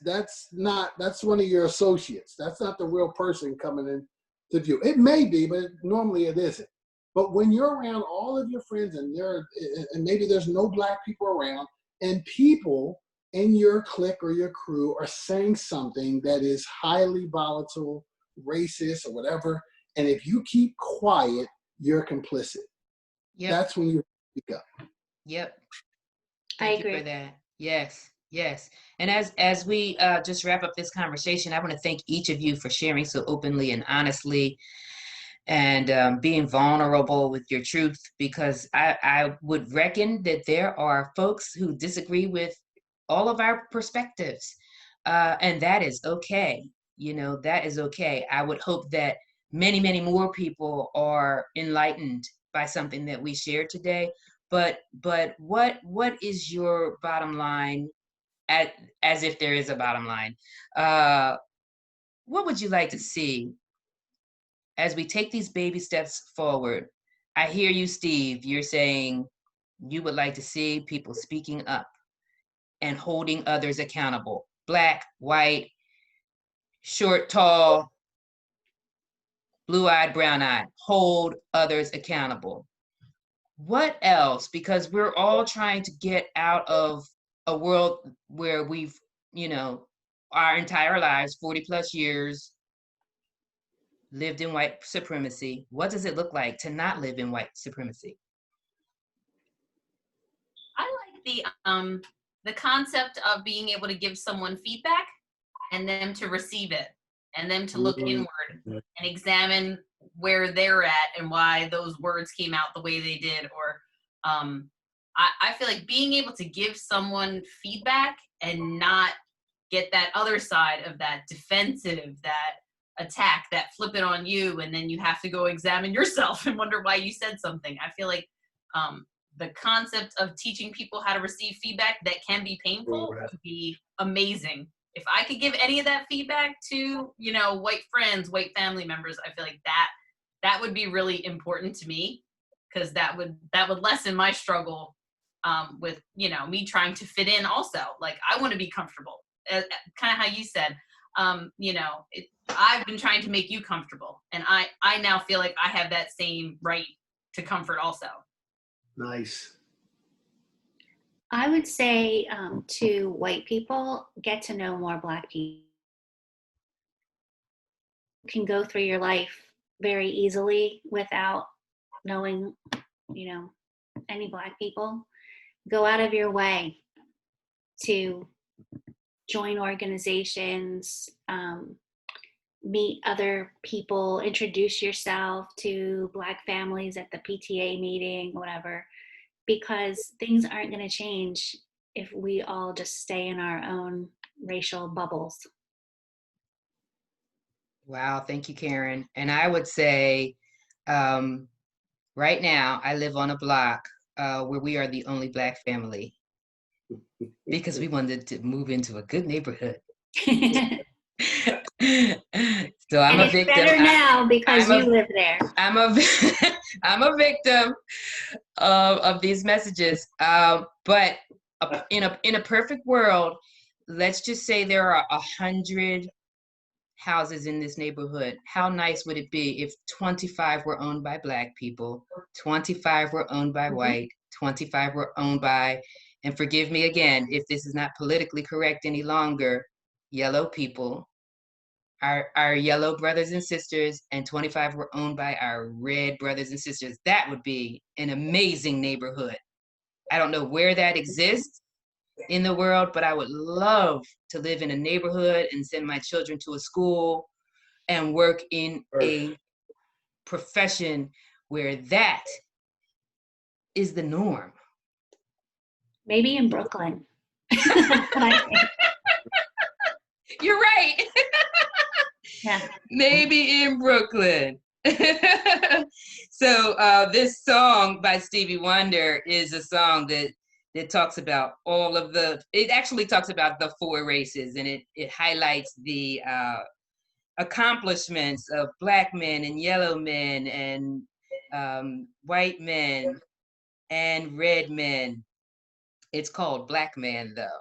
one of your associates. That's not the real person coming in to view. It may be, but normally it isn't. But when you're around all of your friends and maybe there's no Black people around, and people in your clique or your crew are saying something that is highly volatile, racist, or whatever, and if you keep quiet, you're complicit. Yep. That's when you speak up. Yep. I agree. Thank you for that. Yes. And as we just wrap up this conversation, I want to thank each of you for sharing so openly and honestly, and being vulnerable with your truth, because I would reckon that there are folks who disagree with all of our perspectives, and that is okay. That is okay. I would hope that many, many more people are enlightened by something that we shared today. But what is your bottom line, as if there is a bottom line? What would you like to see as we take these baby steps forward? I hear you, Steve. You're saying you would like to see people speaking up and holding others accountable. Black, white, short, tall, blue-eyed, brown-eyed. Hold others accountable. What else? Because we're all trying to get out of a world where we've, our entire lives, 40 plus years, lived in white supremacy. What does it look like to not live in white supremacy? I like the concept of being able to give someone feedback and them to receive it. and them to look inward and examine where they're at and why those words came out the way they did. Or I feel like being able to give someone feedback and not get that other side of that defensive, that attack, that flip it on you, and then you have to go examine yourself and wonder why you said something. I feel like the concept of teaching people how to receive feedback that can be painful would be amazing. If I could give any of that feedback to, you know, white friends, white family members, I feel like that would be really important to me, because that would lessen my struggle with, you know, me trying to fit in also. Like, I want to be comfortable, kind of how you said, you know, I've been trying to make you comfortable, and I now feel like I have that same right to comfort also. Nice. I would say to white people, get to know more Black people. You can go through your life very easily without knowing, you know, any Black people. Go out of your way to join organizations, meet other people, introduce yourself to Black families at the PTA meeting, whatever, because things aren't going to change if we all just stay in our own racial bubbles. Wow, thank you, Karen. And I would say, right now, I live on a block where we are the only Black family because we wanted to move into a good neighborhood. So I'm a victim. Better now because you live there. I'm a victim of these messages. But in a perfect world, let's just say there are 100 houses in this neighborhood. How nice would it be if 25 were owned by Black people, 25 were owned by white, 25 were owned by, and forgive me again if this is not politically correct any longer, yellow people, our yellow brothers and sisters, and 25 were owned by our red brothers and sisters. That would be an amazing neighborhood. I don't know where that exists in the world, but I would love to live in a neighborhood and send my children to a school and work in a profession where that is the norm. Maybe in Brooklyn. You're right. Yeah. Maybe in Brooklyn. So this song by Stevie Wonder is a song that talks about it actually talks about the 4 races, and it highlights the accomplishments of Black men and yellow men and white men and red men. It's called Black Man, though.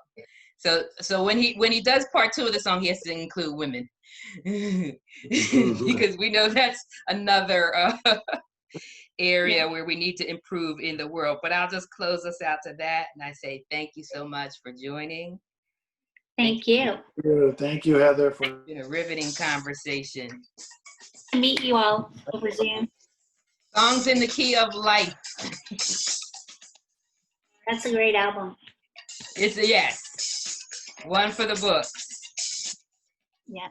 So when he does part 2 of the song, he has to include women. Because we know that's another area where we need to improve in the world. But I'll just close us out to that, and I say thank you so much for joining. Thank you. Thank you, Heather. It's been a riveting conversation. To meet you all over Zoom. Songs in the Key of Life. That's a great album. It's yes. One for the books. Yeah.